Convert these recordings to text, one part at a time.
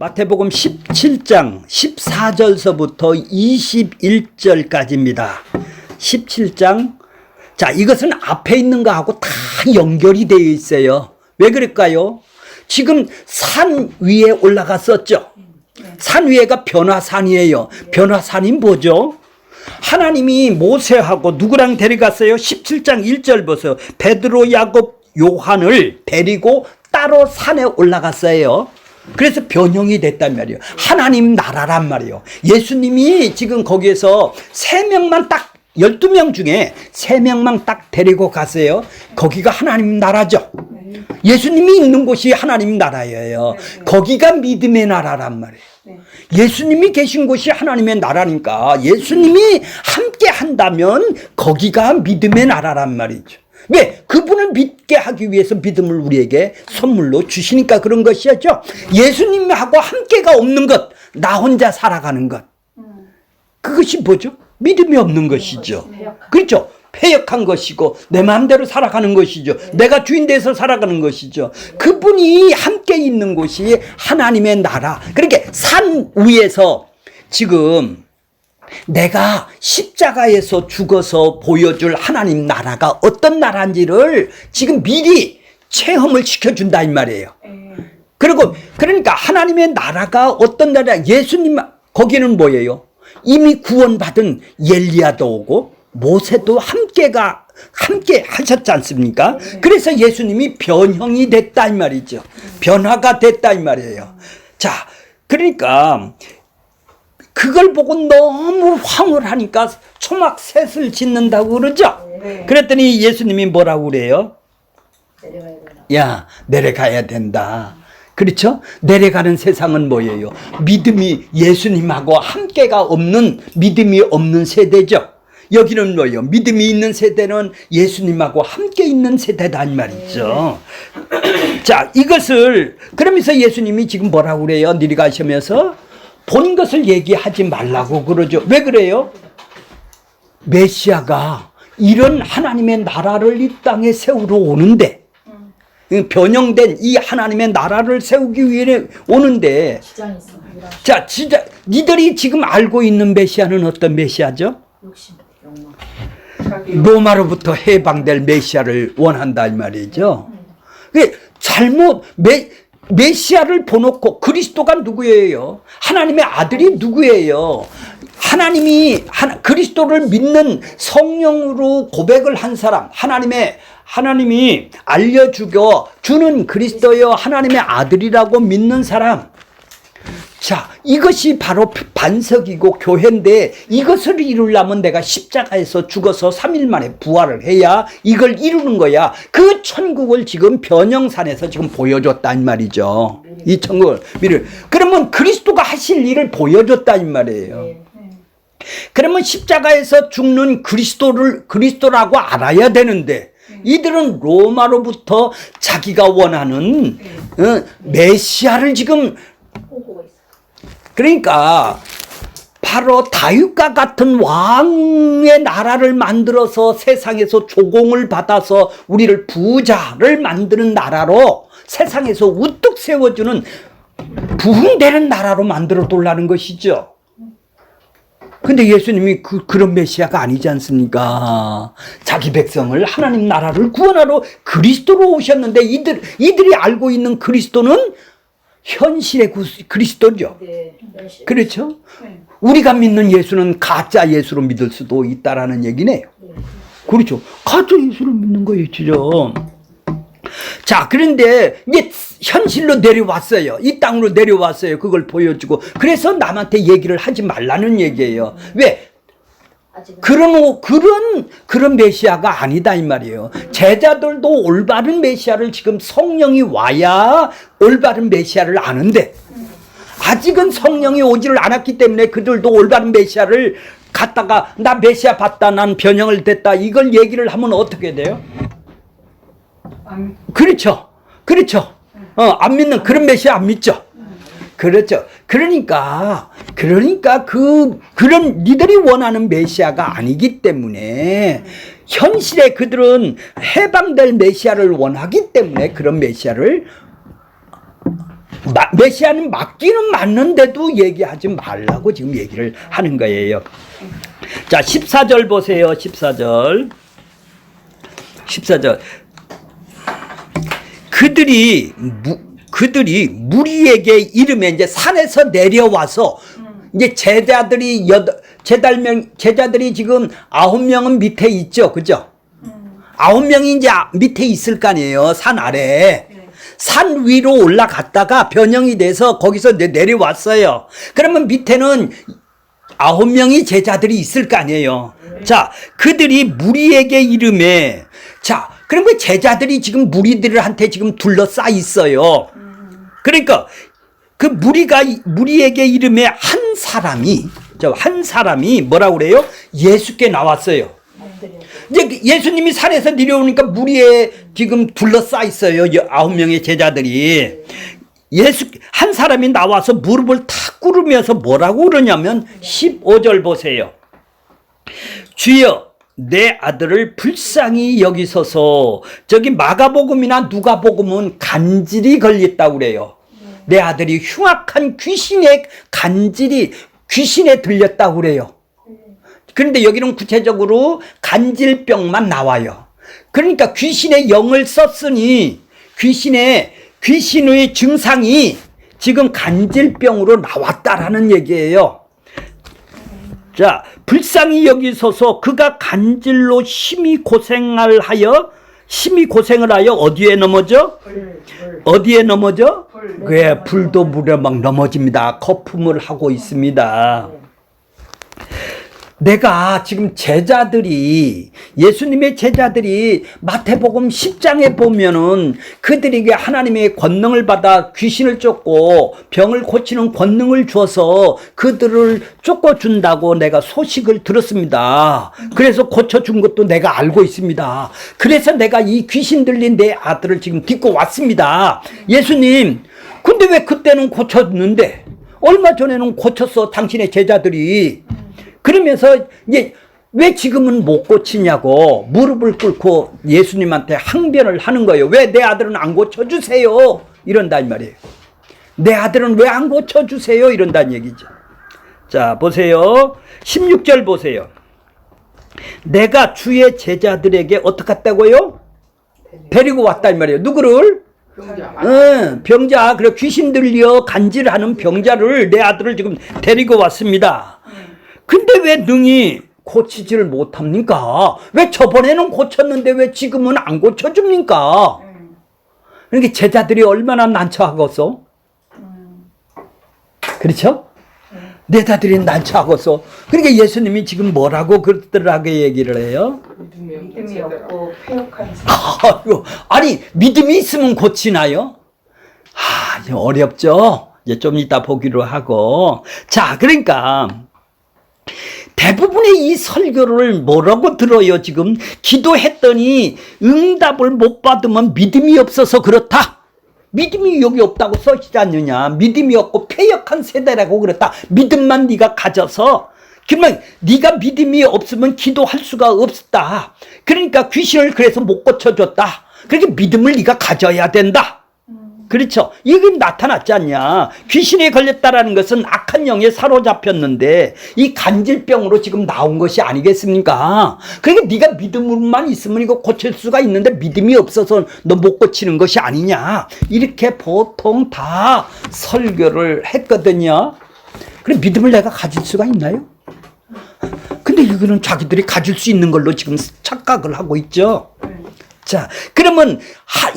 마태복음 17장 14절서부터 21절까지입니다. 17장. 자, 이것은 앞에 있는 거하고 다 연결이 되어 있어요. 왜 그럴까요? 지금 산 위에 올라갔었죠. 산 위에가 변화산이에요. 변화산이 뭐죠? 하나님이 모세하고 누구랑 데려갔어요? 17장 1절 보세요. 베드로, 야곱, 요한을 데리고 따로 산에 올라갔어요. 그래서 변형이 됐단 말이에요. 하나님 나라란 말이에요. 예수님이 지금 거기에서 3명만 딱 12명 중에 3명만 딱 데리고 갔어요. 거기가 하나님 나라죠. 예수님이 있는 곳이 하나님 나라예요. 거기가 믿음의 나라란 말이에요. 예수님이 계신 곳이 하나님의 나라니까 예수님이 함께 한다면 거기가 믿음의 나라란 말이죠. 왜? 그분을 믿게 하기 위해서 믿음을 우리에게 선물로 주시니까 그런 것이었죠. 예수님하고 함께가 없는 것, 나 혼자 살아가는 것, 그것이 뭐죠? 믿음이 없는 것이죠. 그렇죠? 패역한 것이고 내 마음대로 살아가는 것이죠. 내가 주인 돼서 살아가는 것이죠. 그분이 함께 있는 곳이 하나님의 나라. 그러니까 산 위에서 지금 내가 십자가에서 죽어서 보여줄 하나님 나라가 어떤 나라인지를 지금 미리 체험을 시켜준다 이 말이에요. 그리고 그러니까 하나님의 나라가 어떤 나라, 예수님 거기는 뭐예요? 이미 구원받은 엘리야도 오고 모세도 함께 하셨지 않습니까? 그래서 예수님이 변형이 됐다 이 말이죠. 변화가 됐다 이 말이에요. 자, 그러니까 그걸 보고 너무 황홀하니까 초막셋을 짓는다고 그러죠. 그랬더니 예수님이 뭐라고 그래요? 야, 내려가야 된다. 그렇죠? 내려가는 세상은 뭐예요? 믿음이 예수님하고 함께가 없는, 믿음이 없는 세대죠. 여기는 뭐예요? 믿음이 있는 세대는 예수님하고 함께 있는 세대다 이 말이죠. 자, 이것을 그러면서 예수님이 지금 뭐라고 그래요? 내려가시면서 본 것을 얘기하지 말라고 그러죠. 왜 그래요? 메시아가 이런 하나님의 나라를 이 땅에 세우러 오는데, 변형된 이 하나님의 나라를 세우기 위해 오는데, 자, 진짜 니들이 지금 알고 있는 메시아는 어떤 메시아죠? 로마로부터 해방될 메시아를 원한다 이 말이죠. 잘못 메시아를 보놓고 그리스도가 누구예요? 하나님의 아들이 누구예요? 하나님이 그리스도를 믿는 성령으로 고백을 한 사람, 하나님이 주는 그리스도여 하나님의 아들이라고 믿는 사람. 자, 이것이 바로 반석이고 교회인데 이것을 이루려면 내가 십자가에서 죽어서 3일 만에 부활을 해야 이걸 이루는 거야. 그 천국을 지금 변형산에서 지금 보여줬다 이 말이죠. 이 천국을 그러면 그리스도가 하실 일을 보여줬다 이 말이에요. 그러면 십자가에서 죽는 그리스도라고 알아야 되는데 이들은 로마로부터 자기가 원하는 메시아를 지금, 그러니까 바로 다윗과 같은 왕의 나라를 만들어서 세상에서 조공을 받아서 우리를 부자를 만드는 나라로 세상에서 우뚝 세워주는 부흥되는 나라로 만들어 놓으려는 것이죠. 근데 예수님이 그런 메시아가 아니지 않습니까? 자기 백성을 하나님 나라를 구원하러 그리스도로 오셨는데 이들이 알고 있는 그리스도는 현실의 그리스도죠. 그렇죠? 우리가 믿는 예수는 가짜 예수로 믿을 수도 있다라는 얘기네요. 그렇죠? 가짜 예수를 믿는 거였죠. 자, 그런데 이제 현실로 내려왔어요. 이 땅으로 내려왔어요. 그걸 보여주고. 그래서 남한테 얘기를 하지 말라는 얘기예요. 왜? 그런 메시아가 아니다 이 말이에요. 제자들도 올바른 메시아를 지금 성령이 와야 올바른 메시아를 아는데 아직은 성령이 오지를 않았기 때문에 그들도 올바른 메시아를 갖다가 나 메시아 봤다, 난 변형을 됐다 이걸 얘기를 하면 어떻게 돼요? 그렇죠. 안 믿는 그런 메시아 안 믿죠. 그렇죠. 그러니까 그런 니들이 원하는 메시아가 아니기 때문에 현실에 그들은 해방될 메시아를 원하기 때문에 그런 메시아를 메시아는 맞기는 맞는데도 얘기하지 말라고 지금 얘기를 하는 거예요. 자, 14절 보세요. 14절. 그들이 무리에게 이름에 이제 산에서 내려와서 이제 제자들이 지금 9명은 밑에 있죠. 그죠? 9명이 이제 밑에 있을 거 아니에요. 산 아래에. 산 위로 올라갔다가 변형이 돼서 거기서 내려왔어요. 그러면 밑에는 9명이 제자들이 있을 거 아니에요. 자, 그들이 무리에게 이름에, 자, 그럼 그 제자들이 지금 무리들한테 지금 둘러싸 있어요. 그러니까 그 무리에게 이름에 한 사람이 뭐라고 그래요? 예수께 나왔어요. 이제 예수님이 산에서 내려오니까 무리에 지금 둘러싸 있어요. 9명의 제자들이. 한 사람이 나와서 무릎을 탁 꿇으면서 뭐라고 그러냐면 15절 보세요. 주여, 내 아들을 불쌍히 여기소서. 저기 마가복음이나 누가복음은 간질이 걸렸다고 그래요. 내 아들이 흉악한 귀신에 들렸다고 그래요. 그런데 여기는 구체적으로 간질병만 나와요. 그러니까 귀신의 영을 썼으니 귀신의 증상이 지금 간질병으로 나왔다라는 얘기예요. 자, 불쌍히 여기소서. 그가 간질로 심히 고생을 하여 어디에 넘어져? 어디에 넘어져? 그래, 불도 물에 막 넘어집니다. 거품을 하고 있습니다. 내가 지금 예수님의 제자들이 마태복음 10장에 보면은 그들에게 하나님의 권능을 받아 귀신을 쫓고 병을 고치는 권능을 주어서 그들을 쫓아준다고 내가 소식을 들었습니다. 그래서 고쳐준 것도 내가 알고 있습니다. 그래서 내가 이 귀신 들린 내 아들을 지금 딛고 왔습니다. 예수님, 근데 왜 그때는 고쳤는데 얼마 전에는 고쳤어, 당신의 제자들이. 그러면서 이제 왜 지금은 못 고치냐고 무릎을 꿇고 예수님한테 항변을 하는 거예요. 왜 내 아들은 안 고쳐주세요? 이런단 말이에요. 내 아들은 왜 안 고쳐주세요? 이런단 얘기죠. 자, 보세요. 16절 보세요. 내가 주의 제자들에게 어떻게 했다고요? 데리고 왔단 말이에요. 누구를? 병자. 그래, 귀신 들려 간질하는 병자를, 내 아들을 지금 데리고 왔습니다. 근데 왜 능히 고치지를 못합니까? 왜 저번에는 고쳤는데 왜 지금은 안 고쳐줍니까? 그러니까 제자들이 얼마나 난처하겠어? 그렇죠? 제자들이 난처하겠어. 그러니까 예수님이 지금 뭐라고 그들하게 얘기를 해요? 믿음이 없고 패역한 아니, 믿음이 있으면 고치나요? 어렵죠? 이제 좀 이따 보기로 하고. 자, 그러니까 대부분의 이 설교를 뭐라고 들어요? 지금 기도했더니 응답을 못 받으면 믿음이 없어서 그렇다. 믿음이 여기 없다고 써있지 않느냐. 믿음이 없고 패역한 세대라고 그랬다. 믿음만 네가 가져서. 그러면 네가 믿음이 없으면 기도할 수가 없다. 그러니까 귀신을 그래서 못 고쳐줬다. 그러니까 믿음을 네가 가져야 된다. 그렇죠. 이게 나타났지 않냐. 귀신에 걸렸다라는 것은 악한 영에 사로잡혔는데 이 간질병으로 지금 나온 것이 아니겠습니까? 그러니까 네가 믿음만 있으면 이거 고칠 수가 있는데 믿음이 없어서 너 못 고치는 것이 아니냐. 이렇게 보통 다 설교를 했거든요. 그럼 믿음을 내가 가질 수가 있나요? 근데 이거는 자기들이 가질 수 있는 걸로 지금 착각을 하고 있죠. 자, 그러면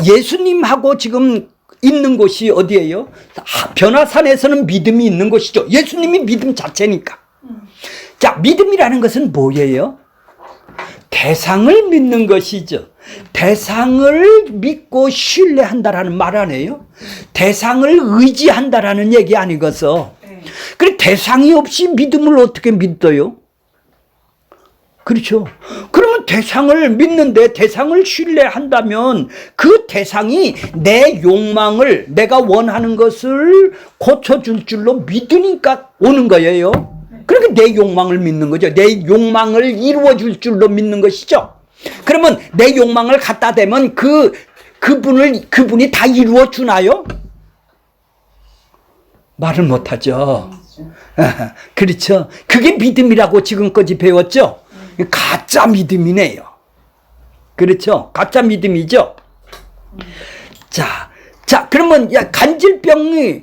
예수님하고 지금 있는 곳이 어디예요? 변화산에서는 믿음이 있는 곳이죠. 예수님이 믿음 자체니까. 자, 믿음이라는 것은 뭐예요? 대상을 믿는 것이죠. 대상을 믿고 신뢰한다라는 말 아니에요? 대상을 의지한다라는 얘기 아니겠어? 그래, 대상이 없이 믿음을 어떻게 믿어요? 그렇죠. 그러면 대상을 믿는데 대상을 신뢰한다면 그 대상이 내 욕망을, 내가 원하는 것을 고쳐줄 줄로 믿으니까 오는 거예요. 그러니까 내 욕망을 믿는 거죠. 내 욕망을 이루어줄 줄로 믿는 것이죠. 그러면 내 욕망을 갖다 대면 그분이 다 이루어 주나요? 말을 못하죠. 그렇죠. 그게 믿음이라고 지금까지 배웠죠. 가짜 믿음이네요. 그렇죠. 가짜 믿음이죠. 자, 그러면 간질병이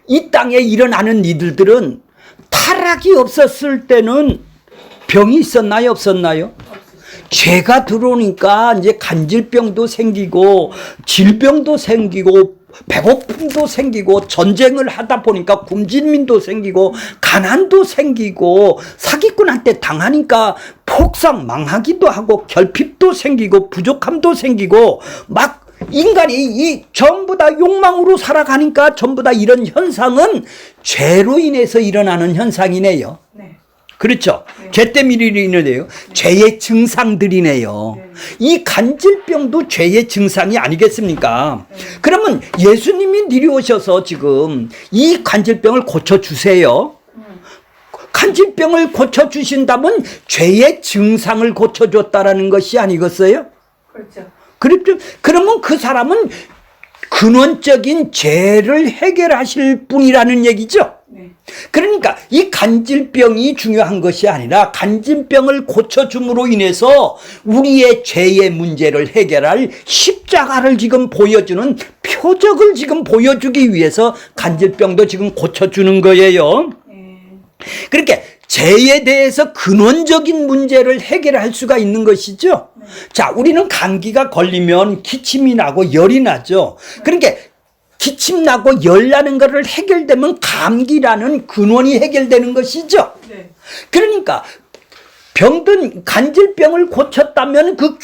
이 땅에 일어나는 이들은 타락이 없었을 때는 병이 있었나요? 없었나요? 죄가 들어오니까 이제 간질병도 생기고 질병도 생기고 배고픔도 생기고 전쟁을 하다 보니까 굶주림도 생기고 가난도 생기고 사기꾼한테 당하니까 폭삭 망하기도 하고 결핍도 생기고 부족함도 생기고 막 인간이 전부 다 욕망으로 살아가니까 전부 다 이런 현상은 죄로 인해서 일어나는 현상이네요. 네. 그렇죠. 죄 때문에 일어나네요. 죄의 증상들이네요. 이 간질병도 죄의 증상이 아니겠습니까? 그러면 예수님이 내려오셔서 지금 이 간질병을 고쳐주세요. 간질병을 고쳐주신다면 죄의 증상을 고쳐줬다라는 것이 아니겠어요? 그렇죠. 그렇죠. 그러면 그 사람은 근원적인 죄를 해결하실 분이라는 얘기죠. 네. 그러니까 이 간질병이 중요한 것이 아니라 간질병을 고쳐줌으로 인해서 우리의 죄의 문제를 해결할 십자가를 지금 보여주는 표적을 지금 보여주기 위해서 간질병도 지금 고쳐주는 거예요. 그러니까 죄에 대해서 근원적인 문제를 해결할 수가 있는 것이죠. 자, 우리는 감기가 걸리면 기침이 나고 열이 나죠. 그러니까 기침 나고 열 나는 것을 해결되면 감기라는 근원이 해결되는 것이죠. 네. 그러니까 병든 간질병을 고쳤다면 그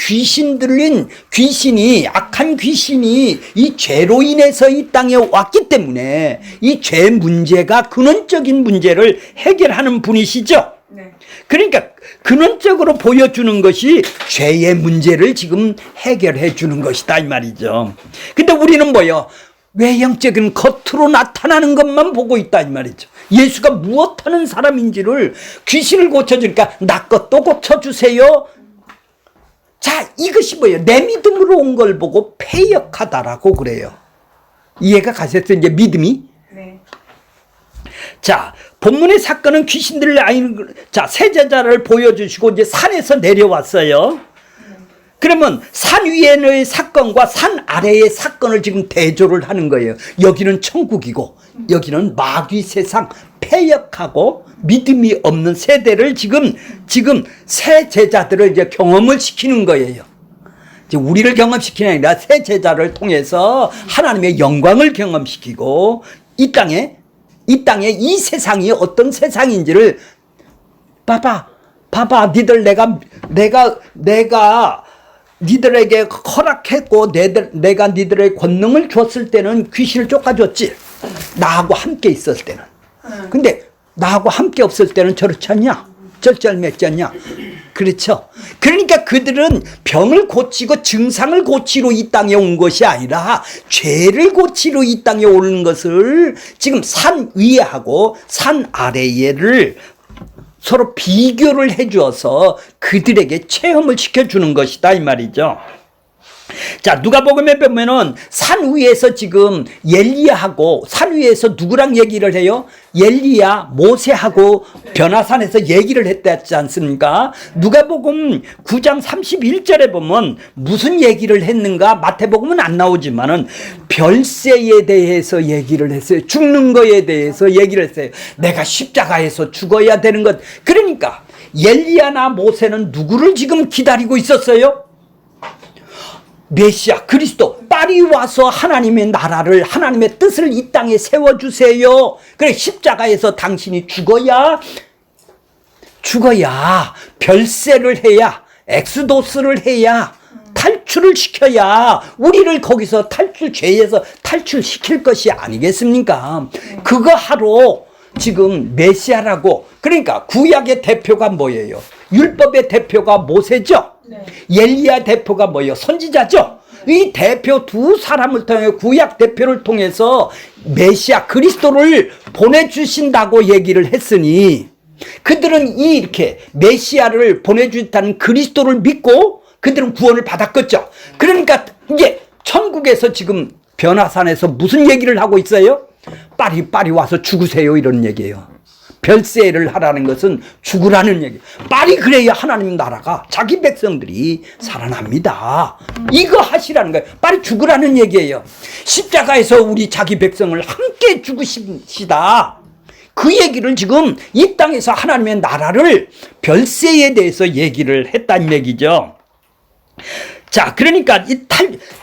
귀신이 악한 귀신이 이 죄로 인해서 이 땅에 왔기 때문에 이 죄 문제가 근원적인 문제를 해결하는 분이시죠. 네. 그러니까 근원적으로 보여주는 것이 죄의 문제를 지금 해결해 주는 것이다 이 말이죠. 근데 우리는 뭐요? 외형적인 겉으로 나타나는 것만 보고 있다 이 말이죠. 예수가 무엇하는 사람인지를 귀신을 고쳐주니까 나 것도 고쳐주세요. 자, 이것이 뭐예요? 내 믿음으로 온 걸 보고 패역하다라고 그래요. 이해가 가셨어요? 이제 믿음이? 네. 자, 본문의 사건은 귀신들을 세 제자를 보여주시고 이제 산에서 내려왔어요. 그러면 산 위에의 사건과 산 아래의 사건을 지금 대조를 하는 거예요. 여기는 천국이고 여기는 마귀 세상 패역하고 믿음이 없는 세대를 지금 새 제자들을 이제 경험을 시키는 거예요. 이제 우리를 경험시키는 게 아니라 새 제자를 통해서 하나님의 영광을 경험시키고 이 땅에 이 세상이 어떤 세상인지를 봐봐 니들 내가 니들에게 허락했고 내가 니들에게 권능을 줬을 때는 귀신을 쫓아줬지. 나하고 함께 있었을 때는. 근데 나하고 함께 없을 때는 저렇지 않냐? 쩔쩔맸잖냐? 그렇죠. 그러니까 그들은 병을 고치고 증상을 고치러 이 땅에 온 것이 아니라 죄를 고치러 이 땅에 오는 것을 지금 산 위에하고 산 아래에를 서로 비교를 해주어서 그들에게 체험을 시켜주는 것이다 이 말이죠. 자, 누가복음에 보면은 산 위에서 지금 엘리야하고 산 위에서 누구랑 얘기를 해요? 엘리야, 모세하고 변화산에서 얘기를 했지 않습니까? 누가복음 9장 31절에 보면 무슨 얘기를 했는가? 마태복음은 안 나오지만은 별세에 대해서 얘기를 했어요. 죽는 거에 대해서 얘기를 했어요. 내가 십자가에서 죽어야 되는 것. 그러니까 엘리야나 모세는 누구를 지금 기다리고 있었어요? 메시아 그리스도 빨리 와서 하나님의 나라를 하나님의 뜻을 이 땅에 세워주세요. 그래 십자가에서 당신이 죽어야 별세를 해야 엑스도스를 해야 탈출을 시켜야 우리를 거기서 죄에서 탈출시킬 것이 아니겠습니까? 그거 하러 지금 메시아라고. 그러니까 구약의 대표가 뭐예요? 율법의 대표가 모세죠. 네. 엘리야 대표가 뭐예요? 선지자죠. 이 대표 두 사람을 통해 구약 대표를 통해서 메시아 그리스도를 보내주신다고 얘기를 했으니 그들은 이렇게 메시아를 보내주셨다는 그리스도를 믿고 그들은 구원을 받았겠죠. 그러니까 이게 천국에서 지금 변화산에서 무슨 얘기를 하고 있어요? 빨리 와서 죽으세요 이런 얘기예요. 별세를 하라는 것은 죽으라는 얘기. 빨리 그래야 하나님 나라가 자기 백성들이 살아납니다. 이거 하시라는 거예요. 빨리 죽으라는 얘기예요. 십자가에서 우리 자기 백성을 함께 죽으십시다. 그 얘기를 지금 이 땅에서 하나님의 나라를 별세에 대해서 얘기를 했다는 얘기죠. 자, 그러니까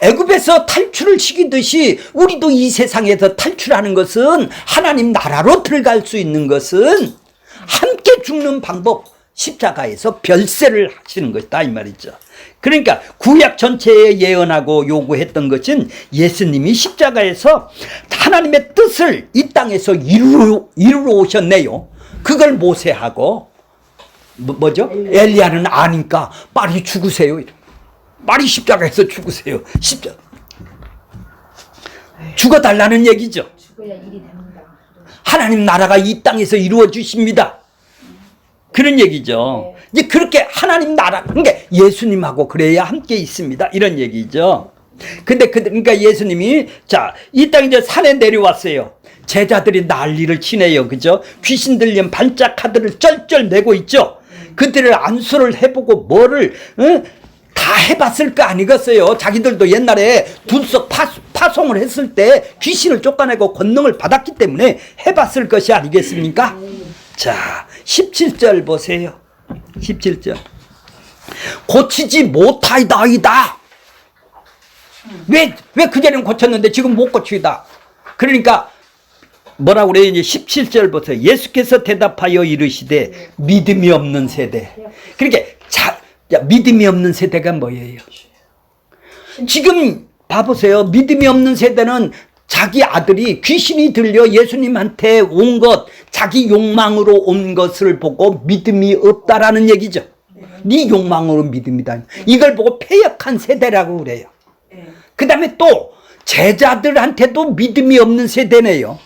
애굽에서 탈출을 시키듯이 우리도 이 세상에서 탈출하는 것은 하나님 나라로 들어갈 수 있는 것은 함께 죽는 방법, 십자가에서 별세를 하시는 것이다 이 말이죠. 그러니까 구약 전체에 예언하고 요구했던 것은 예수님이 십자가에서 하나님의 뜻을 이 땅에서 이루어 오셨네요. 그걸 모세하고 뭐죠? 엘리야는 아니까 빨리 죽으세요. 빨리 십자가에서 죽으세요. 죽어달라는 얘기죠. 죽어야 일이 됩니다. 하나님 나라가 이 땅에서 이루어 주십니다. 그런 얘기죠. 이제 그렇게 하나님 나라, 그러니까 예수님하고 그래야 함께 있습니다. 이런 얘기죠. 근데 그러니까 예수님이 이 땅 이제 산에 내려왔어요. 제자들이 난리를 치네요. 그죠? 귀신 들린 반짝 카드를 쩔쩔 내고 있죠. 그들을 안수를 해보고 뭐를 다 해봤을 거 아니겠어요. 자기들도 옛날에 분석 파송을 했을 때 귀신을 쫓아내고 권능을 받았기 때문에 해봤을 것이 아니겠습니까? 자, 17절 보세요. 17절. 고치지 못하이다이다. 왜 그전에는 고쳤는데 지금 못 고치다. 그러니까 뭐라고 그래요? 이제 17절 보세요. 예수께서 대답하여 이르시되 믿음이 없는 세대. 그러니까 믿음이 없는 세대가 뭐예요? 지금 봐보세요. 믿음이 없는 세대는 자기 아들이 귀신이 들려 예수님한테 온 것, 자기 욕망으로 온 것을 보고 믿음이 없다라는 얘기죠. 네 욕망으로 믿음이다. 이걸 보고 패역한 세대라고 그래요. 그 다음에 또 제자들한테도 믿음이 없는 세대네요.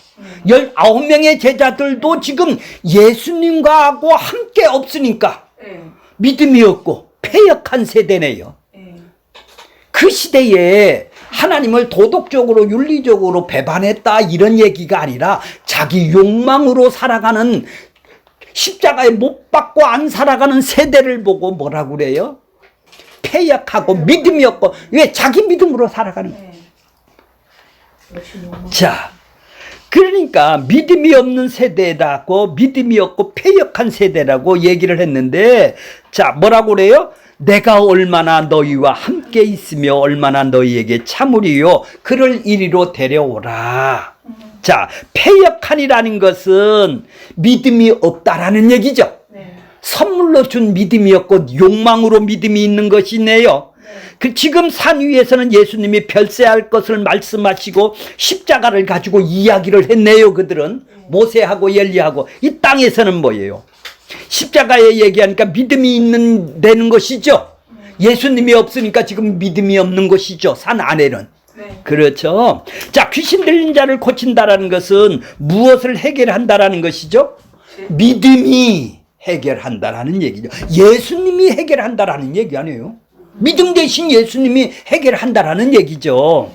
19명의 제자들도 지금 예수님과 하고 함께 없으니까 믿음이 없고 패역한 세대네요. 그 시대에 하나님을 도덕적으로 윤리적으로 배반했다 이런 얘기가 아니라 자기 욕망으로 살아가는, 십자가에 못 박고 안 살아가는 세대를 보고 뭐라고 그래요? 패역하고 믿음이 없고, 왜? 자기 믿음으로 살아가는 거예요. 자, 그러니까 믿음이 없는 세대라고, 믿음이 없고 패역한 세대라고 얘기를 했는데, 자, 뭐라고 그래요? 내가 얼마나 너희와 함께 있으며 얼마나 너희에게 참으리요 그를 이리로 데려오라. 자, 패역한이라는 것은 믿음이 없다라는 얘기죠. 선물로 준 믿음이 없고 욕망으로 믿음이 있는 것이네요. 그 지금 산 위에서는 예수님이 별세할 것을 말씀하시고 십자가를 가지고 이야기를 했네요. 그들은 모세하고 엘리야하고. 이 땅에서는 뭐예요? 십자가에 얘기하니까 믿음이 되는 것이죠. 예수님이 없으니까 지금 믿음이 없는 것이죠. 산 안에는. 그렇죠. 자, 귀신 들린 자를 고친다라는 것은 무엇을 해결한다라는 것이죠? 믿음이 해결한다라는 얘기죠. 예수님이 해결한다라는 얘기 아니에요. 믿음 대신 예수님이 해결한다라는 얘기죠.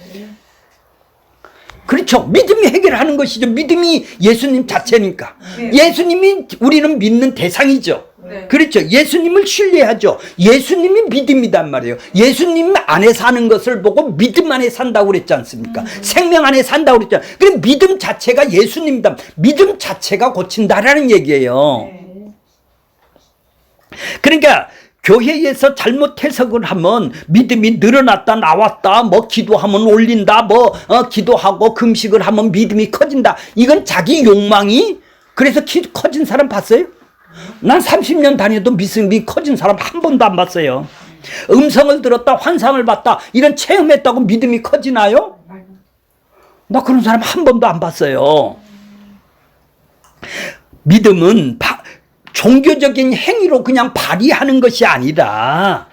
그렇죠. 믿음이 해결하는 것이죠. 믿음이 예수님 자체니까. 예수님이 우리는 믿는 대상이죠. 그렇죠. 예수님을 신뢰하죠. 예수님이 믿음이단 말이에요. 예수님 안에 사는 것을 보고 믿음 안에 산다고 그랬지 않습니까? 생명 안에 산다고 그랬잖아요. 그럼 믿음 자체가 예수님이다. 믿음 자체가 고친다라는 얘기예요. 그러니까 교회에서 잘못 해석을 하면 믿음이 늘어났다 나왔다 뭐 기도하면 올린다 뭐 기도하고 금식을 하면 믿음이 커진다. 이건 자기 욕망이 그래서 커진 사람 봤어요? 난 30년 다녀도 믿음이 커진 사람 한 번도 안 봤어요. 음성을 들었다 환상을 봤다 이런 체험했다고 믿음이 커지나요? 나 그런 사람 한 번도 안 봤어요. 믿음은 종교적인 행위로 그냥 발휘하는 것이 아니라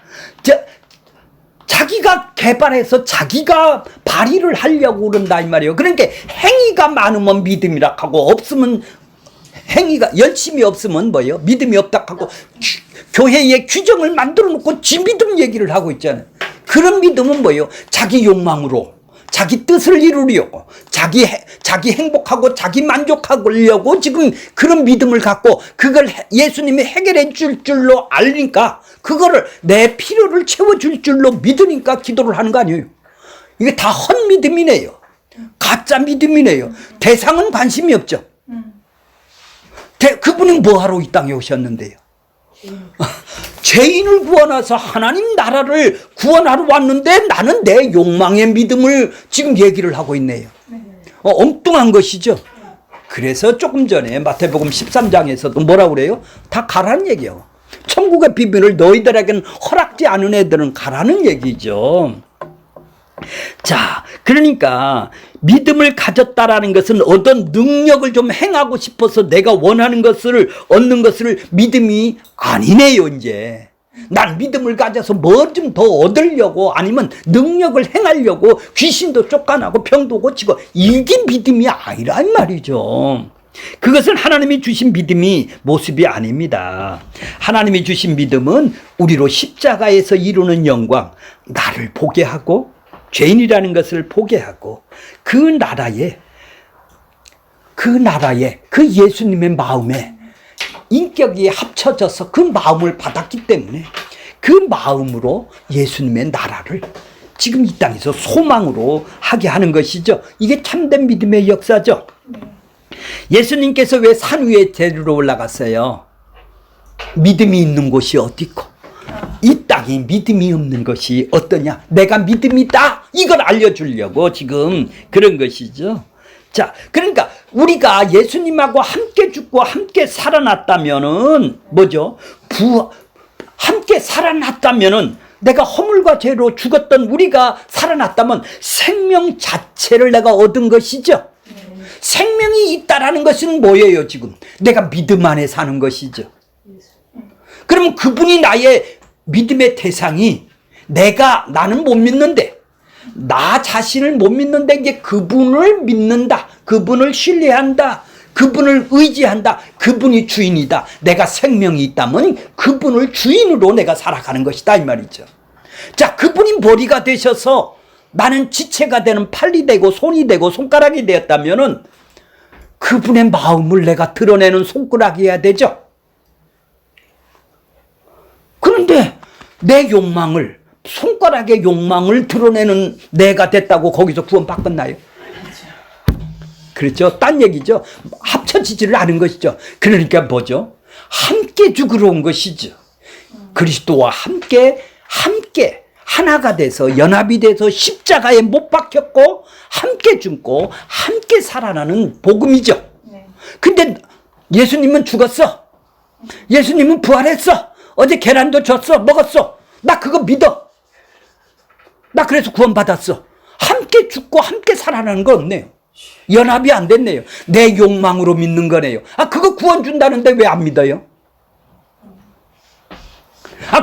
자기가 개발해서 자기가 발휘를 하려고 그런다 이 말이에요. 그러니까 행위가 많으면 믿음이라 하고 없으면 행위가 열심히 없으면 뭐예요? 믿음이 없다 하고 교회에 규정을 만들어 놓고 지 믿음 얘기를 하고 있잖아요. 그런 믿음은 뭐예요? 자기 욕망으로 자기 뜻을 이루려고, 자기 행복하고 자기 만족하려고 지금 그런 믿음을 갖고 그걸 예수님이 해결해 줄 줄로 알니까 그거를 내 필요를 채워줄 줄로 믿으니까 기도를 하는 거 아니에요. 이게 다 헛믿음이네요. 가짜 믿음이네요. 대상은 관심이 없죠. 그분이 뭐하러 이 땅에 오셨는데요? 죄인을 구원해서 하나님 나라를 구원하러 왔는데 나는 내 욕망의 믿음을 지금 얘기를 하고 있네요. 엉뚱한 것이죠. 그래서 조금 전에 마태복음 13장에서도 뭐라고 그래요? 다 가라는 얘기예요. 천국의 비밀을 너희들에게는 허락지 않은 애들은 가라는 얘기죠. 자, 그러니까 믿음을 가졌다라는 것은 어떤 능력을 좀 행하고 싶어서 내가 원하는 것을 얻는 것을 믿음이 아니네요. 이제 난 믿음을 가져서 뭐 좀 더 얻으려고 아니면 능력을 행하려고 귀신도 쫓아나고 병도 고치고 이게 믿음이 아니라 이 말이죠. 그것은 하나님이 주신 믿음이 모습이 아닙니다. 하나님이 주신 믿음은 우리로 십자가에서 이루는 영광, 나를 보게 하고 죄인이라는 것을 보게 하고 그 나라에 그 예수님의 마음에 인격이 합쳐져서 그 마음을 받았기 때문에 그 마음으로 예수님의 나라를 지금 이 땅에서 소망으로 하게 하는 것이죠. 이게 참된 믿음의 역사죠. 예수님께서 왜 산 위에 데리러 올라갔어요? 믿음이 있는 곳이 어디 있고 이 땅에 믿음이 없는 것이 어떠냐? 내가 믿음이 있다 이걸 알려주려고 지금 그런 것이죠. 자, 그러니까 우리가 예수님하고 함께 죽고 함께 살아났다면은 뭐죠? 함께 살아났다면은 내가 허물과 죄로 죽었던 우리가 살아났다면 생명 자체를 내가 얻은 것이죠. 생명이 있다라는 것은 뭐예요? 지금 내가 믿음 안에 사는 것이죠. 그러면 그분이 나의 믿음의 대상이 나는 못 믿는데 나 자신을 못 믿는데 이제 그분을 믿는다. 그분을 신뢰한다. 그분을 의지한다. 그분이 주인이다. 내가 생명이 있다면 그분을 주인으로 내가 살아가는 것이다 이 말이죠. 자, 그분이 머리가 되셔서 나는 지체가 되는 팔이 되고 손이 되고 손가락이 되었다면은 그분의 마음을 내가 드러내는 손가락이어야 되죠. 그런데 내 욕망을 손가락의 욕망을 드러내는 내가 됐다고 거기서 구원받겠나요? 그렇죠. 딴 얘기죠. 합쳐지지를 않은 것이죠. 그러니까 뭐죠? 함께 죽으러 온 것이죠. 그리스도와 함께 하나가 돼서 연합이 돼서 십자가에 못 박혔고 함께 죽고 함께 살아나는 복음이죠. 근데 예수님은 죽었어. 예수님은 부활했어. 어제 계란도 줬어. 먹었어. 나 그거 믿어. 나 그래서 구원받았어. 함께 죽고 함께 살아나는 거 없네요. 연합이 안 됐네요. 내 욕망으로 믿는 거네요. 그거 구원 준다는데 왜 안 믿어요?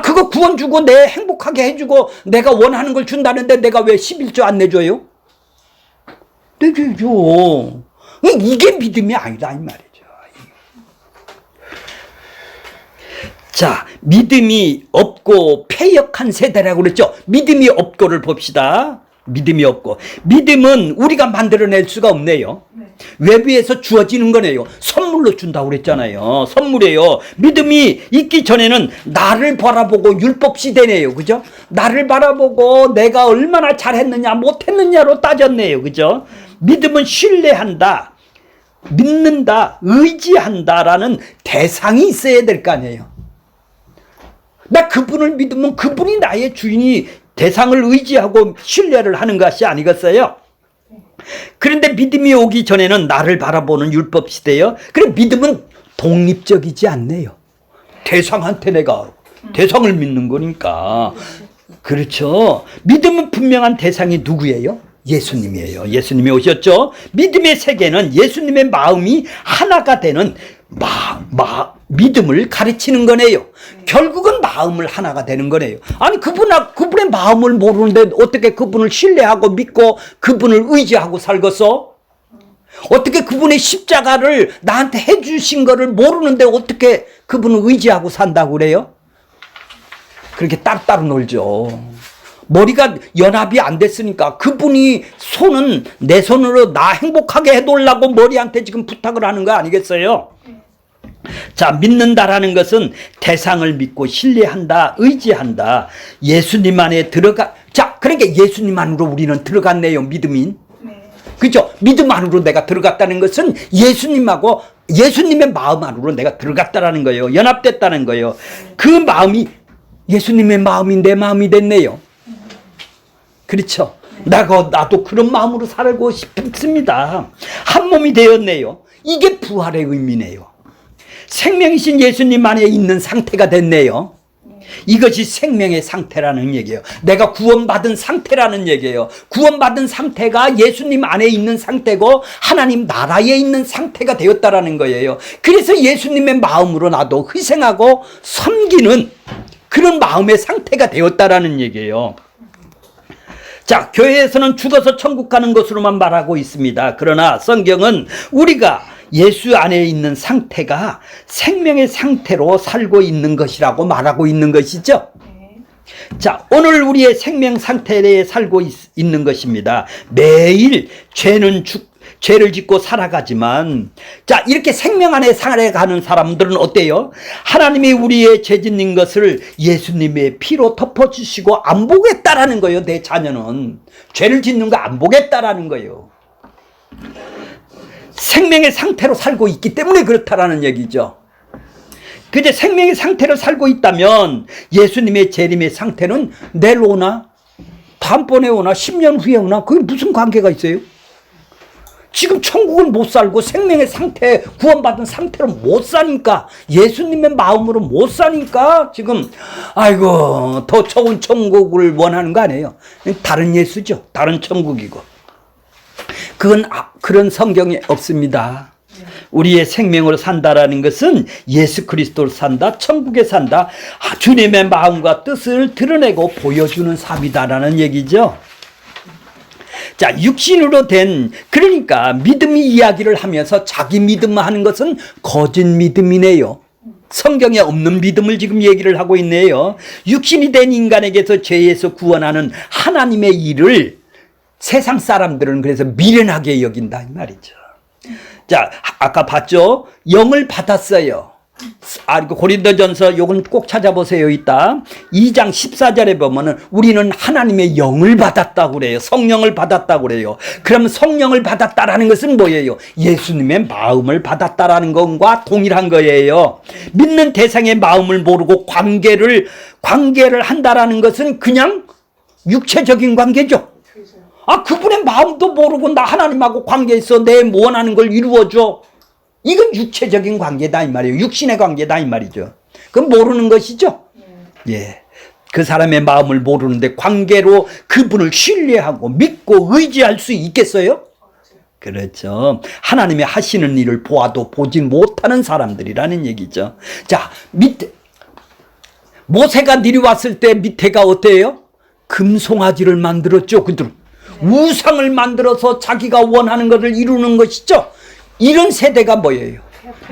그거 구원 주고 내 행복하게 해주고 내가 원하는 걸 준다는데 내가 왜 11조 안 내줘요? 내줘요. 이게 믿음이 아니다 이 말이죠. 자, 믿음이 없고 패역한 세대라고 그랬죠. 믿음이 없고를 봅시다. 믿음이 없고. 믿음은 우리가 만들어낼 수가 없네요. 외부에서 주어지는 거네요. 선물로 준다고 그랬잖아요. 선물이에요. 믿음이 있기 전에는 나를 바라보고 율법 시대네요. 그죠? 나를 바라보고 내가 얼마나 잘했느냐 못했느냐로 따졌네요. 그죠? 믿음은 신뢰한다, 믿는다, 의지한다라는 대상이 있어야 될 거 아니에요. 나 그분을 믿으면 그분이 나의 주인이 대상을 의지하고 신뢰를 하는 것이 아니겠어요? 그런데 믿음이 오기 전에는 나를 바라보는 율법 시대요. 그래 믿음은 독립적이지 않네요. 대상한테 내가 대상을 믿는 거니까. 그렇죠. 믿음은 분명한 대상이 누구예요? 예수님이에요. 예수님이 오셨죠. 믿음의 세계는 예수님의 마음이 하나가 되는 믿음을 가르치는 거네요. 결국은 마음을 하나가 되는 거네요. 아니 그분의 마음을 모르는데 어떻게 그분을 신뢰하고 믿고 그분을 의지하고 살겠어? 어떻게 그분의 십자가를 나한테 해주신 거를 모르는데 어떻게 그분을 의지하고 산다고 그래요? 그렇게 따로따로 놀죠. 머리가 연합이 안 됐으니까 그분이 손은 내 손으로 나 행복하게 해놓으려고 머리한테 지금 부탁을 하는 거 아니겠어요? 자, 믿는다라는 것은 대상을 믿고 신뢰한다, 의지한다. 예수님 안에 자, 그러니까 예수님 안으로 우리는 들어갔네요, 믿음인. 그죠? 믿음 안으로 내가 들어갔다는 것은 예수님의 마음 안으로 내가 들어갔다라는 거예요. 연합됐다는 거예요. 그 마음이 예수님의 마음이 내 마음이 됐네요. 그렇죠? 나도 그런 마음으로 살고 싶습니다. 한 몸이 되었네요. 이게 부활의 의미네요. 생명이신 예수님 안에 있는 상태가 됐네요. 이것이 생명의 상태라는 얘기예요. 내가 구원받은 상태라는 얘기예요. 구원받은 상태가 예수님 안에 있는 상태고 하나님 나라에 있는 상태가 되었다라는 거예요. 그래서 예수님의 마음으로 나도 희생하고 섬기는 그런 마음의 상태가 되었다라는 얘기예요. 자, 교회에서는 죽어서 천국 가는 것으로만 말하고 있습니다. 그러나 성경은 우리가 예수 안에 있는 상태가 생명의 상태로 살고 있는 것이라고 말하고 있는 것이죠. 자, 오늘 우리의 생명 상태에 살고 있는 것입니다. 매일 죄를 짓고 살아가지만, 자, 이렇게 생명 안에 살아가는 사람들은 어때요? 하나님이 우리의 죄 짓는 것을 예수님의 피로 덮어주시고 안 보겠다라는 거예요. 내 자녀는 죄를 짓는 거 안 보겠다라는 거예요. 생명의 상태로 살고 있기 때문에 그렇다라는 얘기죠. 그제 생명의 상태로 살고 있다면 예수님의 재림의 상태는 내일 오나 다음번에 오나 10년 후에 오나 그게 무슨 관계가 있어요? 지금 천국은 못 살고 생명의 상태, 구원받은 상태로 못 사니까, 예수님의 마음으로 못 사니까 지금 아이고 더 좋은 천국을 원하는 거 아니에요. 다른 예수죠. 다른 천국이고. 그런 성경에 없습니다. 우리의 생명으로 산다라는 것은 예수 그리스도로 산다, 천국에 산다, 주님의 마음과 뜻을 드러내고 보여주는 삶이다라는 얘기죠. 자, 육신으로 그러니까 믿음이 이야기를 하면서 자기 믿음 하는 것은 거짓 믿음이네요. 성경에 없는 믿음을 지금 얘기를 하고 있네요. 육신이 된 인간에게서 죄에서 구원하는 하나님의 일을 세상 사람들은 그래서 미련하게 여긴다 이 말이죠. 자, 아까 봤죠? 영을 받았어요. 고린도전서 요건 꼭 찾아보세요. 이따 2장 14절에 보면은 우리는 하나님의 영을 받았다고 그래요. 성령을 받았다고 그래요. 그럼 성령을 받았다라는 것은 뭐예요? 예수님의 마음을 받았다라는 것과 동일한 거예요. 믿는 대상의 마음을 모르고 관계를 한다라는 것은 그냥 육체적인 관계죠. 그분의 마음도 모르고 나 하나님하고 관계에서 내 원하는 걸 이루어줘. 이건 육체적인 관계다 이 말이에요. 육신의 관계다 이 말이죠. 그건 모르는 것이죠. 예, 그 사람의 마음을 모르는데 관계로 그분을 신뢰하고 믿고 의지할 수 있겠어요? 그렇죠. 하나님의 하시는 일을 보아도 보지 못하는 사람들이라는 얘기죠. 자, 모세가 내려왔을 때 밑에가 어때요? 금송아지를 만들었죠. 그들 우상을 만들어서 자기가 원하는 것을 이루는 것이죠. 이런 세대가 뭐예요?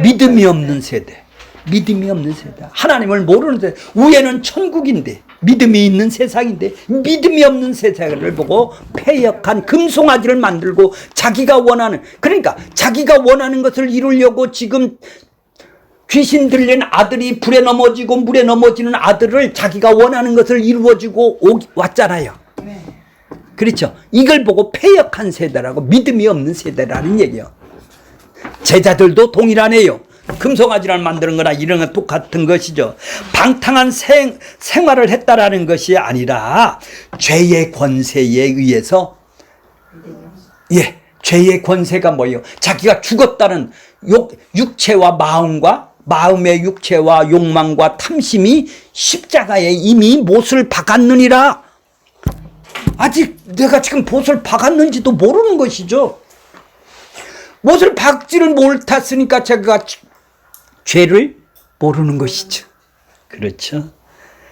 믿음이 없는 세대. 믿음이 없는 세대. 하나님을 모르는 세대. 위에는 천국인데 믿음이 있는 세상인데 믿음이 없는 세상을 보고 패역한 금송아지를 만들고 자기가 원하는, 그러니까 자기가 원하는 것을 이루려고 지금 귀신 들린 아들이 불에 넘어지고 물에 넘어지는 아들을 자기가 원하는 것을 이루어주고 왔잖아요. 그렇죠. 이걸 보고 패역한 세대라고, 믿음이 없는 세대라는 얘기예요. 제자들도 동일하네요. 금송아지를 만드는 거나 이런 건 똑같은 것이죠. 방탕한 생활을 했다라는 것이 아니라 죄의 권세에 의해서, 예, 죄의 권세가 뭐예요? 자기가 죽었다는 육체와 마음의 육체와 욕망과 탐심이 십자가에 이미 못을 박았느니라. 아직 내가 지금 못을 박았는지도 모르는 것이죠. 못을 박지를 못했으니까 제가 죄를 모르는 것이죠. 그렇죠.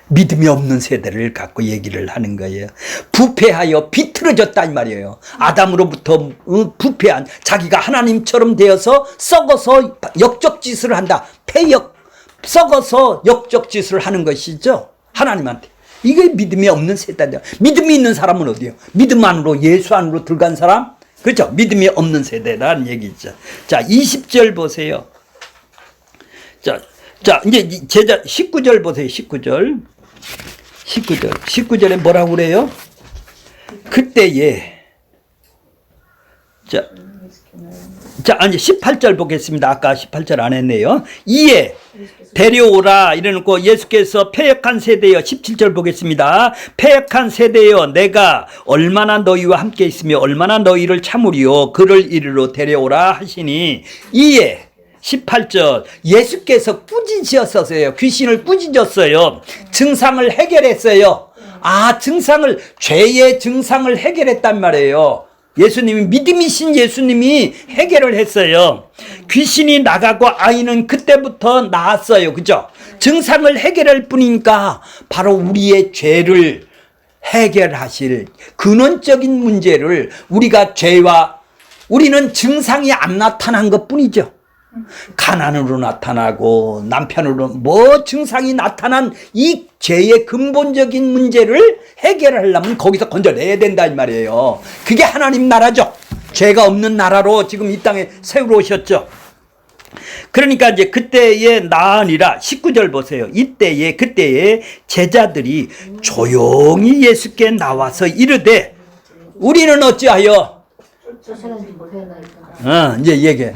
믿음이 없는 세대를 갖고 얘기를 하는 거예요. 부패하여 비틀어졌다 이 말이에요. 아담으로부터 부패한, 자기가 하나님처럼 되어서 썩어서 역적짓을 한다. 썩어서 역적짓을 하는 것이죠. 하나님한테. 이게 믿음이 없는 세대다. 믿음이 있는 사람은 어디요? 믿음 안으로, 예수 안으로 들어간 사람? 그렇죠? 믿음이 없는 세대라는 얘기죠. 자, 20절 보세요. 자, 이제 제자 19절 보세요. 19절에 뭐라고 그래요? 그때에 자, 이제 18절 보겠습니다. 아까 18절 안 했네요. 이에 데려오라 이래놓고 예수께서 패역한 세대여 17절 보겠습니다. 패역한 세대여 내가 얼마나 너희와 함께 있으며 얼마나 너희를 참으리요 그를 이리로 데려오라 하시니 이에 18절 예수께서 꾸짖으셨어요. 귀신을 꾸짖었어요. 증상을 해결했어요. 죄의 증상을 해결했단 말이에요. 예수님이 믿음이신 예수님이 해결을 했어요. 귀신이 나가고 아이는 그때부터 나았어요. 그죠? 증상을 해결할 뿐이니까 바로 우리의 죄를 해결하실 근원적인 문제를 우리는 증상이 안 나타난 것 뿐이죠. 가난으로 나타나고 남편으로 증상이 나타난 이 죄의 근본적인 문제를 해결하려면 거기서 건져내야 된다 이 말이에요. 그게 하나님 나라죠. 죄가 없는 나라로 지금 이 땅에 세우러 오셨죠. 그러니까 이제 그때에 나으니라 19절 보세요. 그때에 제자들이 조용히 예수께 나와서 이르되 우리는 어찌하여 이제 얘기해.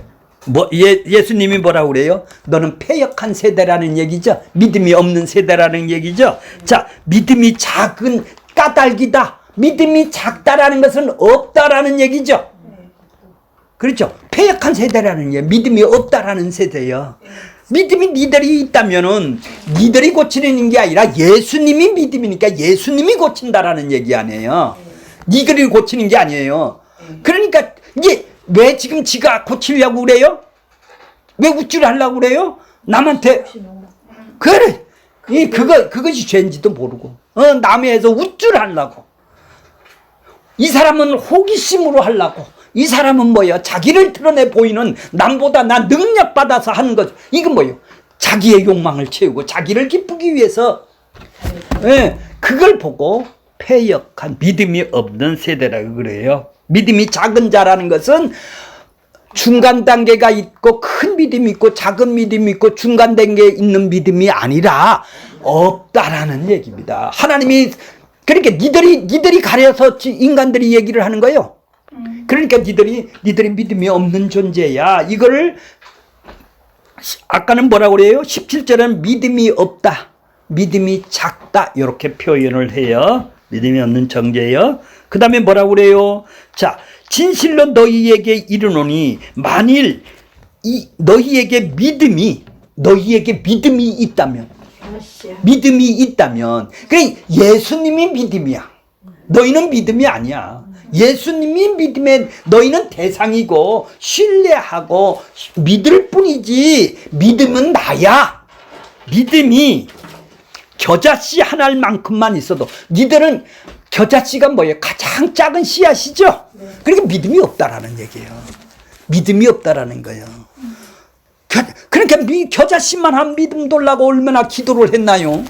예수님이 뭐라고 그래요? 너는 패역한 세대라는 얘기죠. 믿음이 없는 세대라는 얘기죠. 자, 믿음이 작은 까닭이다. 믿음이 작다라는 것은 없다라는 얘기죠. 그렇죠. 패역한 세대라는 게 믿음이 없다라는 세대예요. 믿음이 니들이 있다면은 니들이 고치는 게 아니라 예수님이 믿음이니까 예수님이 고친다라는 얘기 아니에요. 니들이 고치는 게 아니에요. 그러니까 이게 왜 지금 지가 고치려고 그래요? 왜 우쭐하려고 그래요? 남한테 그래 그것이 죄인지도 모르고 남에 해서 우쭐하려고. 이 사람은 호기심으로 하려고. 이 사람은 뭐예요? 자기를 드러내 보이는 남보다 나 능력받아서 하는 것. 이건 뭐예요? 자기의 욕망을 채우고 자기를 기쁘기 위해서 그걸 보고 패역한 믿음이 없는 세대라고 그래요. 믿음이 작은 자라는 것은 중간 단계가 있고 큰 믿음이 있고 작은 믿음이 있고 중간 단계에 있는 믿음이 아니라 없다라는 얘기입니다. 하나님이 그러니까 니들이 가려서 인간들이 얘기를 하는 거예요. 그러니까 니들이 믿음이 없는 존재야. 이거를 아까는 뭐라고 그래요? 17절은 믿음이 없다, 믿음이 작다 이렇게 표현을 해요. 믿음이 없는 정죄예요. 그 다음에 뭐라고 그래요? 자, 진실로 너희에게 이르노니 만일 너희에게 믿음이 있다면 그러니까 예수님이 믿음이야. 너희는 믿음이 아니야. 예수님이 믿음에 너희는 대상이고 신뢰하고 믿을 뿐이지 믿음은 나야. 믿음이 겨자씨 하나만큼만 있어도 니들은 겨자씨가 뭐예요? 가장 작은 씨앗이죠. 그러니까 믿음이 없다라는 얘기예요. 믿음이 없다라는 거예요. 그러니까 겨자씨만 한 믿음 돌라고 얼마나 기도를 했나요?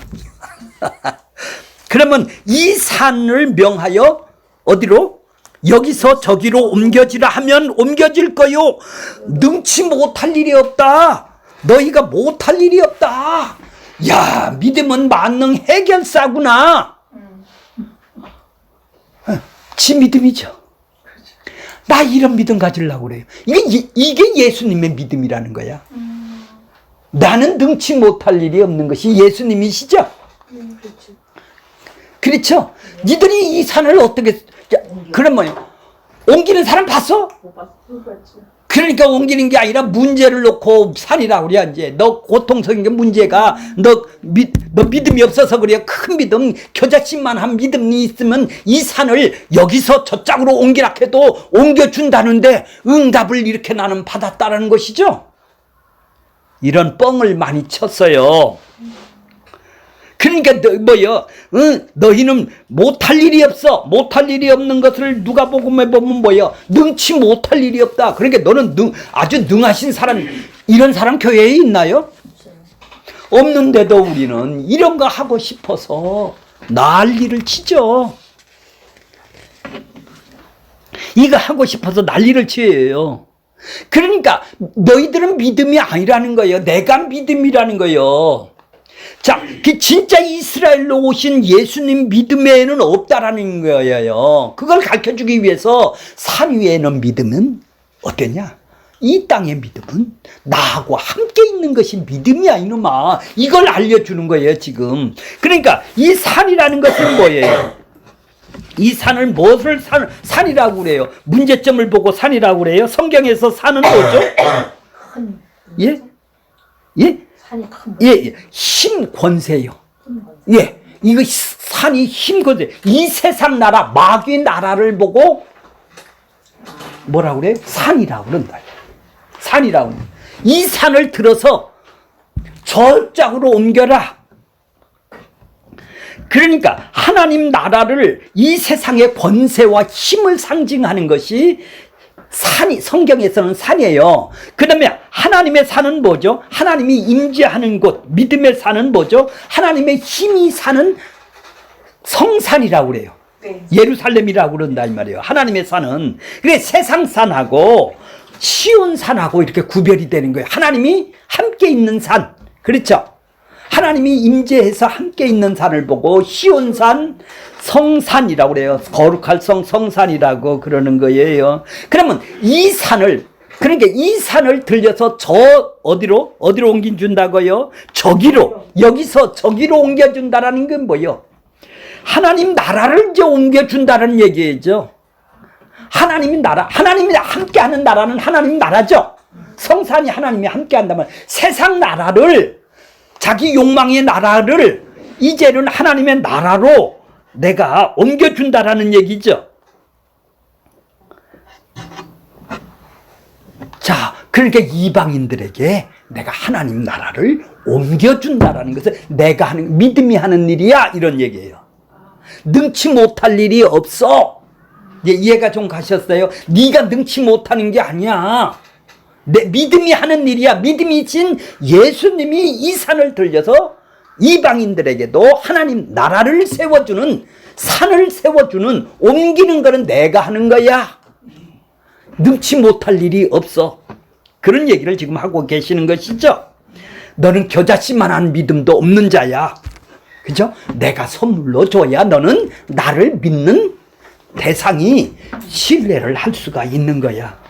그러면 이 산을 명하여 어디로? 여기서 저기로 옮겨지라 하면 옮겨질 거요. 능치 못할 일이 없다. 너희가 못할 일이 없다. 야, 믿음은 만능 해결사구나. 지 믿음이죠. 나 이런 믿음 가지려고 그래요. 이게 예수님의 믿음이라는 거야. 나는 능치 못할 일이 없는 것이 예수님이시죠. 그렇죠. 니들이 이 산을 어떻게 그럼 뭐예요? 옮기는 사람 봤어? 그러니까 옮기는 게 아니라 문제를 놓고 산이라고 그래. 이제 너 고통스러운 게 문제가 너 믿음이 없어서 그래. 큰 믿음, 겨자씨만 한 믿음이 있으면 이 산을 여기서 저쪽으로 옮기라 해도 옮겨준다는데 응답을 이렇게 나는 받았다라는 것이죠. 이런 뻥을 많이 쳤어요. 그러니까 너희는 못할 일이 없어. 못할 일이 없는 것을 누가복음에 보면 뭐예요? 능치 못할 일이 없다. 그러니까 너는 아주 능하신 사람, 이런 사람 교회에 있나요? 없는데도 우리는 이런 거 하고 싶어서 난리를 치죠. 이거 하고 싶어서 난리를 치요. 그러니까 너희들은 믿음이 아니라는 거예요. 내가 믿음이라는 거예요. 자, 그 진짜 이스라엘로 오신 예수님 믿음에는 없다라는 거예요. 그걸 가르쳐주기 위해서 산 위에는 믿음은 어떠냐? 이 땅의 믿음은 나하고 함께 있는 것이 믿음이야 이놈아. 이걸 알려주는 거예요 지금. 그러니까 이 산이라는 것은 뭐예요? 이 산을 무엇을 산이라고 그래요? 문제점을 보고 산이라고 그래요? 성경에서 산은 뭐죠? 예? 예? 산이 큰 예, 힘 권세요. 예, 이거 산이 힘 권세. 이 세상 나라, 마귀 나라를 보고 뭐라고 그래요? 산이라고 그런다. 산이라고. 이 산을 들어서 저쪽으로 옮겨라. 그러니까 하나님 나라를 이 세상의 권세와 힘을 상징하는 것이 산이, 성경에서는 산이에요. 그 다음에 하나님의 산은 뭐죠? 하나님이 임재하는 곳, 믿음의 산은 뭐죠? 하나님의 힘이 사는 성산이라고 그래요. 네. 예루살렘이라고 그런다 이 말이에요. 하나님의 산은. 그래 세상 산하고 시온 산하고 이렇게 구별이 되는 거예요. 하나님이 함께 있는 산. 그렇죠? 하나님이 임재해서 함께 있는 산을 보고 시온산 성산이라고 그래요. 거룩할 성산이라고 그러는 거예요. 그러면 이 산을, 그러니까 이 산을 들려서 저 어디로 옮겨준다고요? 저기로, 여기서 저기로 옮겨준다라는 건 뭐예요? 하나님 나라를 이제 옮겨준다는 얘기죠. 하나님의 나라, 하나님이 함께하는 나라는 하나님 나라죠. 성산이 하나님이 함께한다면 세상 나라를, 자기 욕망의 나라를 이제는 하나님의 나라로 내가 옮겨준다라는 얘기죠. 자, 그러니까 이방인들에게 내가 하나님 나라를 옮겨준다라는 것은 내가 하는, 믿음이 하는 일이야 이런 얘기예요. 능치 못할 일이 없어. 이해가 좀 가셨어요? 네가 능치 못하는 게 아니야. 내 믿음이 하는 일이야. 믿음이신 예수님이 이 산을 들려서 이방인들에게도 하나님 나라를 세워주는, 산을 세워주는, 옮기는 거는 내가 하는 거야. 능치 못할 일이 없어. 그런 얘기를 지금 하고 계시는 것이죠. 너는 겨자씨만한 믿음도 없는 자야. 그죠? 내가 선물로 줘야 너는 나를 믿는 대상이 신뢰를 할 수가 있는 거야.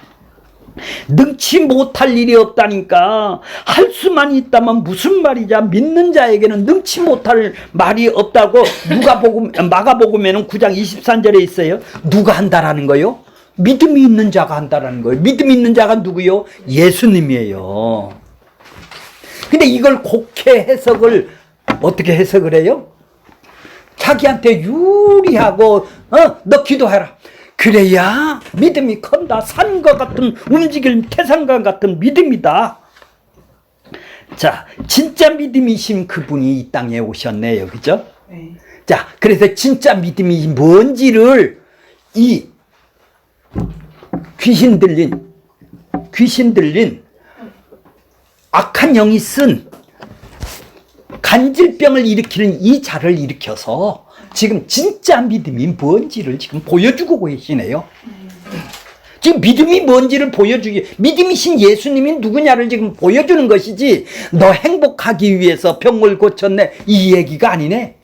능치 못할 일이 없다니까. 할 수만 있다면 무슨 말이냐. 믿는 자에게는 능치 못할 말이 없다고 마가복음에는 9장 23절에 있어요. 누가 한다라는 거요? 믿음이 있는 자가 한다라는 거예요. 믿음이 있는 자가 누구요? 예수님이에요. 근데 이걸 곡해 해석을 어떻게 해석을 해요? 자기한테 유리하고 너 기도해라. 그래야 믿음이 큰다. 산과 같은 움직일 태산과 같은 믿음이다. 자, 진짜 믿음이신 그분이 이 땅에 오셨네요. 그죠? 네. 자, 그래서 진짜 믿음이 뭔지를 이 귀신 들린 악한 영이 쓴 간질병을 일으키는 이 자를 일으켜서 지금 진짜 믿음이 뭔지를 지금 보여주고 계시네요. 지금 믿음이 뭔지를 보여주기, 믿음이신 예수님이 누구냐를 지금 보여주는 것이지, 너 행복하기 위해서 병을 고쳤네 이 얘기가 아니네.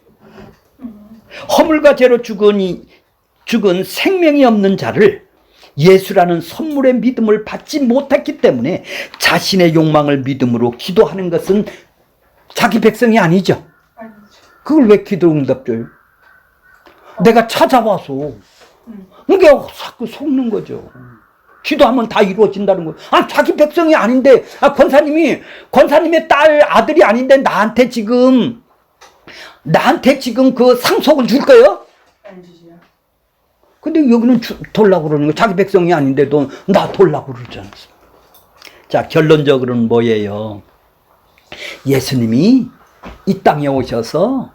허물과 죄로 죽은 생명이 없는 자를 예수라는 선물의 믿음을 받지 못했기 때문에 자신의 욕망을 믿음으로 기도하는 것은 자기 백성이 아니죠. 그걸 왜 기도 응답 줘요? 내가 찾아와서 그러니까 자꾸 속는 거죠. 기도하면 다 이루어진다는 거예요. 아, 자기 백성이 아닌데, 권사님의 딸 아들이 아닌데 나한테 지금 그 상속을 줄 거예요? 안 주지요. 근데 여기는 돌라고 그러는 거예요. 자기 백성이 아닌데도 나 돌라고 그러지 않습니까? 자, 결론적으로는 뭐예요? 예수님이 이 땅에 오셔서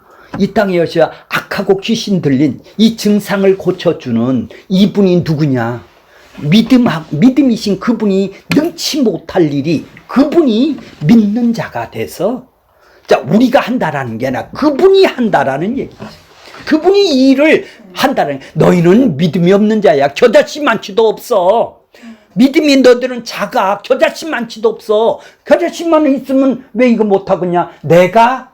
악하고 귀신 들린 이 증상을 고쳐주는 이분이 누구냐? 믿음이신 그분이 능치 못할 일이 그분이 믿는 자가 돼서, 자, 우리가 한다라는 게 아니라 그분이 한다라는 얘기죠. 그분이 이 일을 한다는. 너희는 믿음이 없는 자야. 겨자씨만치도 없어. 믿음이 너들은 작아. 겨자씨만치도 없어. 겨자씨만 있으면 왜 이거 못하겠냐. 내가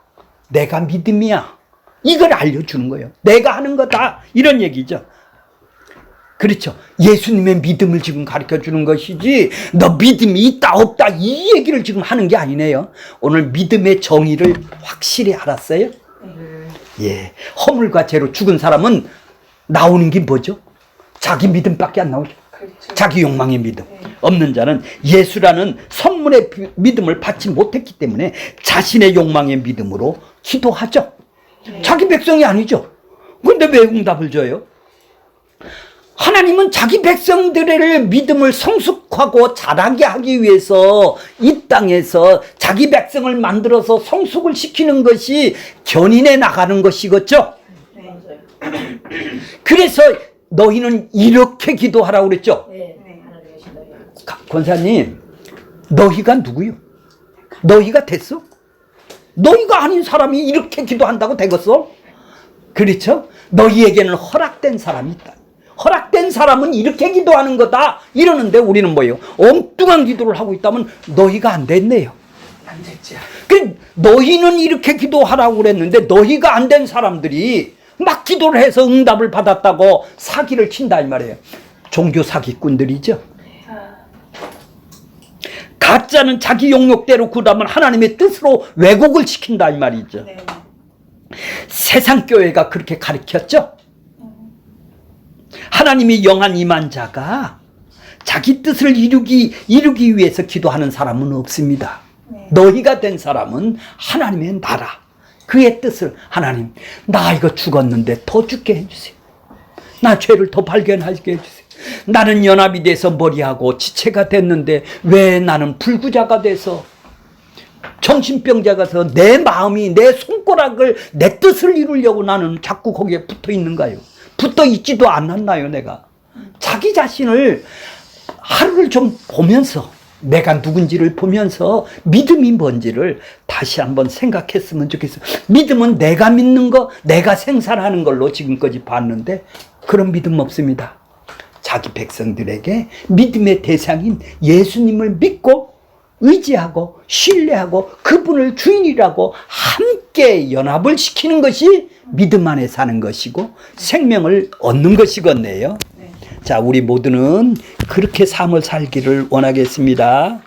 믿음이야. 이걸 알려주는 거예요. 내가 하는 거다. 이런 얘기죠. 그렇죠. 예수님의 믿음을 지금 가르쳐 주는 것이지, 너 믿음이 있다 없다 이 얘기를 지금 하는 게 아니네요. 오늘 믿음의 정의를 확실히 알았어요? 예. 허물과 죄로 죽은 사람은 나오는 게 뭐죠? 자기 믿음밖에 안 나오죠. 그렇죠. 자기 욕망의 믿음. 없는 자는 예수라는 선물의 믿음을 받지 못했기 때문에 자신의 욕망의 믿음으로 기도하죠. 자기 백성이 아니죠. 근데 왜 응답을 줘요? 하나님은 자기 백성들의 믿음을 성숙하고 자라게 하기 위해서 이 땅에서 자기 백성을 만들어서 성숙을 시키는 것이 견인해 나가는 것이겠죠. 네. 그래서 너희는 이렇게 기도하라고 그랬죠. 네. 권사님, 너희가 누구요? 너희가 됐어? 너희가 아닌 사람이 이렇게 기도한다고 되겠어? 그렇죠? 너희에게는 허락된 사람이 있다. 허락된 사람은 이렇게 기도하는 거다 이러는데 우리는 뭐예요? 엉뚱한 기도를 하고 있다면 너희가 안 됐네요. 안 됐죠. 그 너희는 이렇게 기도하라고 그랬는데 너희가 안 된 사람들이 막 기도를 해서 응답을 받았다고 사기를 친다 이 말이에요. 종교 사기꾼들이죠. 가짜는 자기 용역대로 구하면 하나님의 뜻으로 왜곡을 시킨다 이 말이죠. 네. 세상 교회가 그렇게 가르쳤죠. 하나님이 영한 임한 자가 자기 뜻을 이루기 위해서 기도하는 사람은 없습니다. 네. 너희가 된 사람은 하나님의 나라, 그의 뜻을, 하나님 나 이거 죽었는데 더 죽게 해주세요. 나 죄를 더 발견하게 해주세요. 나는 연합이 돼서 머리하고 지체가 됐는데 왜 나는 불구자가 돼서 정신병자가 돼서 내 마음이 내 손가락을 내 뜻을 이루려고 나는 자꾸 거기에 붙어 있는가요? 붙어 있지도 않았나요 내가? 자기 자신을 하루를 좀 보면서 내가 누군지를 보면서 믿음이 뭔지를 다시 한번 생각했으면 좋겠어요. 믿음은 내가 믿는 거, 내가 생산하는 걸로 지금까지 봤는데 그런 믿음 없습니다. 자기 백성들에게 믿음의 대상인 예수님을 믿고 의지하고 신뢰하고 그분을 주인이라고 함께 연합을 시키는 것이 믿음 안에 사는 것이고 생명을 얻는 것이겠네요. 자, 우리 모두는 그렇게 삶을 살기를 원하겠습니다.